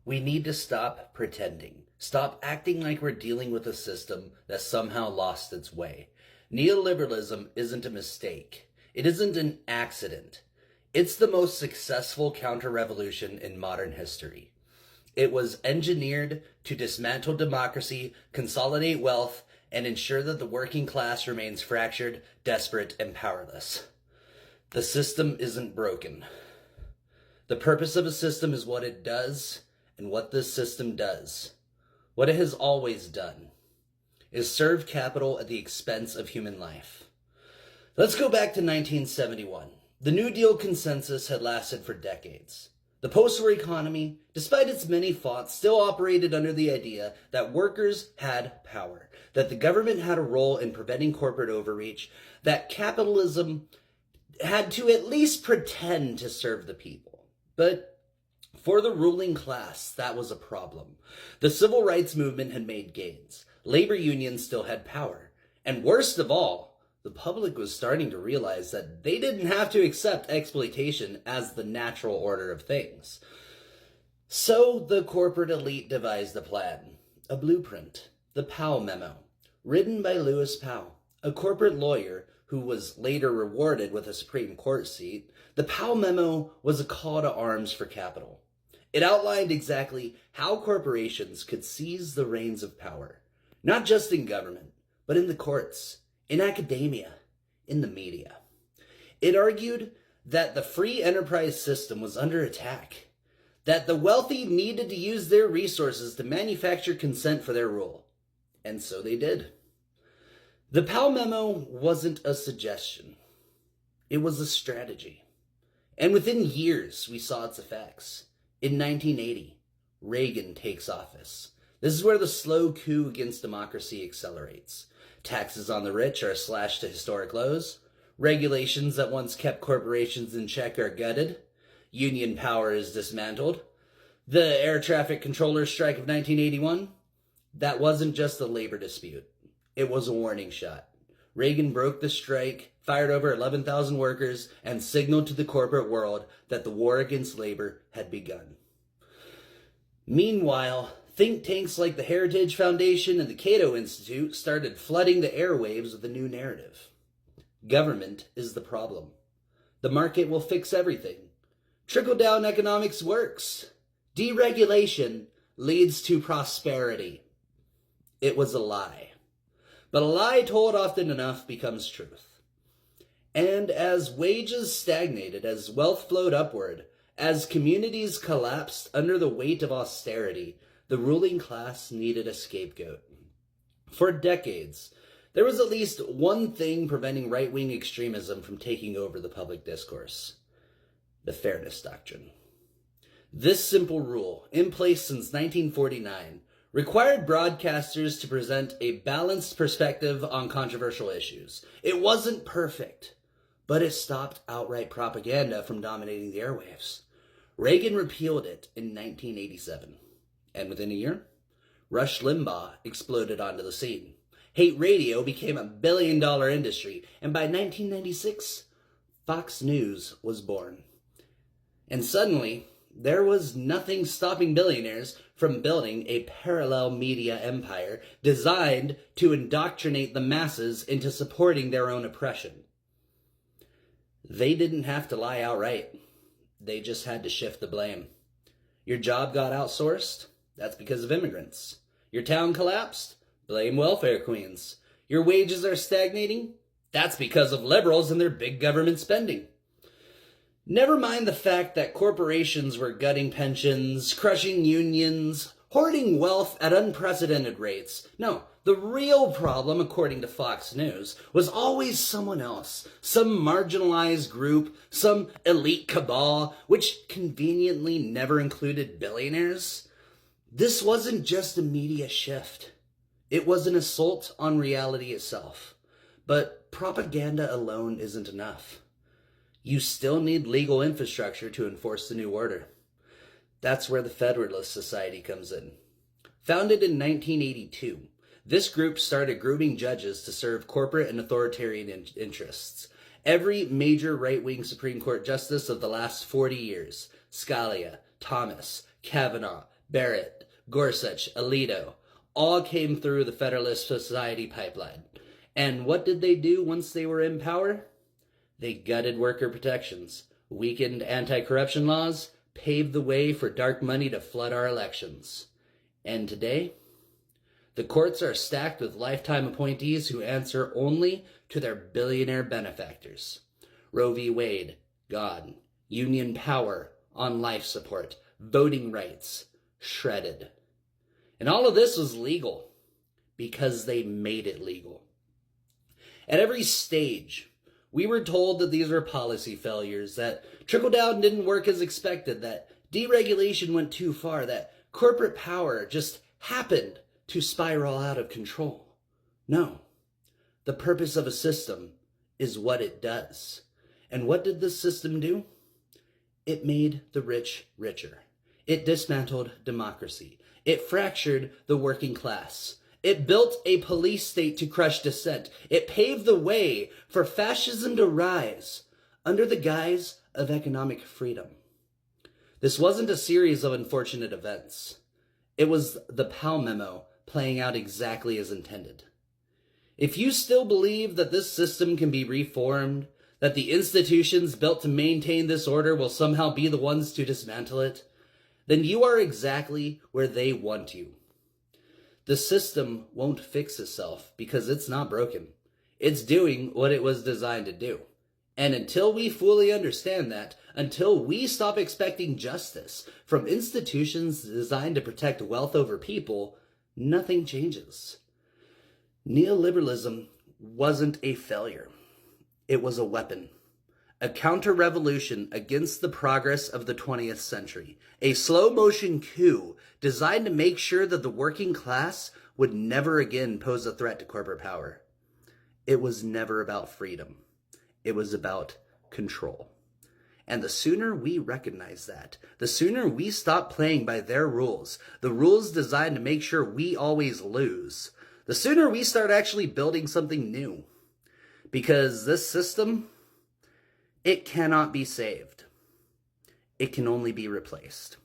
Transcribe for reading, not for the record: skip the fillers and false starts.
We need to stop pretending. Stop acting like we're dealing with a system that somehow lost its way. Neoliberalism isn't a mistake. It isn't an accident. It's the most successful counter-revolution in modern history. It was engineered to dismantle democracy, consolidate wealth, and ensure that the working class remains fractured, desperate, and powerless. The system isn't broken. The purpose of a system is what it does, and what this system does, what it has always done, is serve capital at the expense of human life. Let's go back to 1971. The New Deal consensus had lasted for decades. The post-war economy, despite its many faults, still operated under the idea that workers had power, that the government had a role in preventing corporate overreach, that capitalism had to at least pretend to serve the people. But for the ruling class, that was a problem. The civil rights movement had made gains. Labor unions still had power. And worst of all, the public was starting to realize that they didn't have to accept exploitation as the natural order of things. So the corporate elite devised a plan, a blueprint, the Powell Memo, written by Lewis Powell, a corporate lawyer who was later rewarded with a Supreme Court seat. The Powell Memo was a call to arms for capital. It outlined exactly how corporations could seize the reins of power, not just in government, but in the courts, in academia, in the media. It argued that the free enterprise system was under attack, that the wealthy needed to use their resources to manufacture consent for their rule. And so they did. The Powell Memo wasn't a suggestion. It was a strategy. And within years, we saw its effects. In 1980, Reagan takes office. This is where the slow coup against democracy accelerates. Taxes on the rich are slashed to historic lows. Regulations that once kept corporations in check are gutted. Union power is dismantled. The air traffic controllers strike of 1981, that wasn't just a labor dispute. It was a warning shot. Reagan broke the strike, fired over 11,000 workers, and signaled to the corporate world that the war against labor had begun. Meanwhile, think tanks like the Heritage Foundation and the Cato Institute started flooding the airwaves with a new narrative. Government is the problem. The market will fix everything. Trickle-down economics works. Deregulation leads to prosperity. It was a lie. But a lie told often enough becomes truth. And as wages stagnated, as wealth flowed upward, as communities collapsed under the weight of austerity, the ruling class needed a scapegoat. For decades, there was at least one thing preventing right-wing extremism from taking over the public discourse: the Fairness Doctrine. This simple rule, in place since 1949, required broadcasters to present a balanced perspective on controversial issues. It wasn't perfect, but it stopped outright propaganda from dominating the airwaves. Reagan repealed it in 1987, and within a year, Rush Limbaugh exploded onto the scene. Hate radio became a billion-dollar industry, and by 1996, Fox News was born. And suddenly, there was nothing stopping billionaires from building a parallel media empire designed to indoctrinate the masses into supporting their own oppression. They didn't have to lie outright. They just had to shift the blame. Your job got outsourced? That's because of immigrants. Your town collapsed? Blame welfare queens. Your wages are stagnating? That's because of liberals and their big government spending. Never mind the fact that corporations were gutting pensions, crushing unions, hoarding wealth at unprecedented rates. No, the real problem, according to Fox News, was always someone else, some marginalized group, some elite cabal, which conveniently never included billionaires. This wasn't just a media shift. It was an assault on reality itself. But propaganda alone isn't enough. You still need legal infrastructure to enforce the new order. That's where the Federalist Society comes in. Founded in 1982, this group started grooming judges to serve corporate and authoritarian interests. Every major right-wing Supreme Court justice of the last 40 years, Scalia, Thomas, Kavanaugh, Barrett, Gorsuch, Alito, all came through the Federalist Society pipeline. And what did they do once they were in power? They gutted worker protections, weakened anti-corruption laws, paved the way for dark money to flood our elections. And today, the courts are stacked with lifetime appointees who answer only to their billionaire benefactors. Roe v. Wade, gone. Union power, on life support. Voting rights, shredded. And all of this was legal because they made it legal. At every stage, we were told that these were policy failures, that trickle-down didn't work as expected, that deregulation went too far, that corporate power just happened to spiral out of control. No. The purpose of a system is what it does. And what did this system do? It made the rich richer. It dismantled democracy. It fractured the working class. It built a police state to crush dissent. It paved the way for fascism to rise under the guise of economic freedom. This wasn't a series of unfortunate events. It was the Powell Memo playing out exactly as intended. If you still believe that this system can be reformed, that the institutions built to maintain this order will somehow be the ones to dismantle it, then you are exactly where they want you. The system won't fix itself because it's not broken. It's doing what it was designed to do. And until we fully understand that, until we stop expecting justice from institutions designed to protect wealth over people, nothing changes. Neoliberalism wasn't a failure. It was a weapon. A counter-revolution against the progress of the 20th century. A slow-motion coup designed to make sure that the working class would never again pose a threat to corporate power. It was never about freedom. It was about control. And the sooner we recognize that, the sooner we stop playing by their rules, the rules designed to make sure we always lose, the sooner we start actually building something new. Because this system, it cannot be saved. It can only be replaced.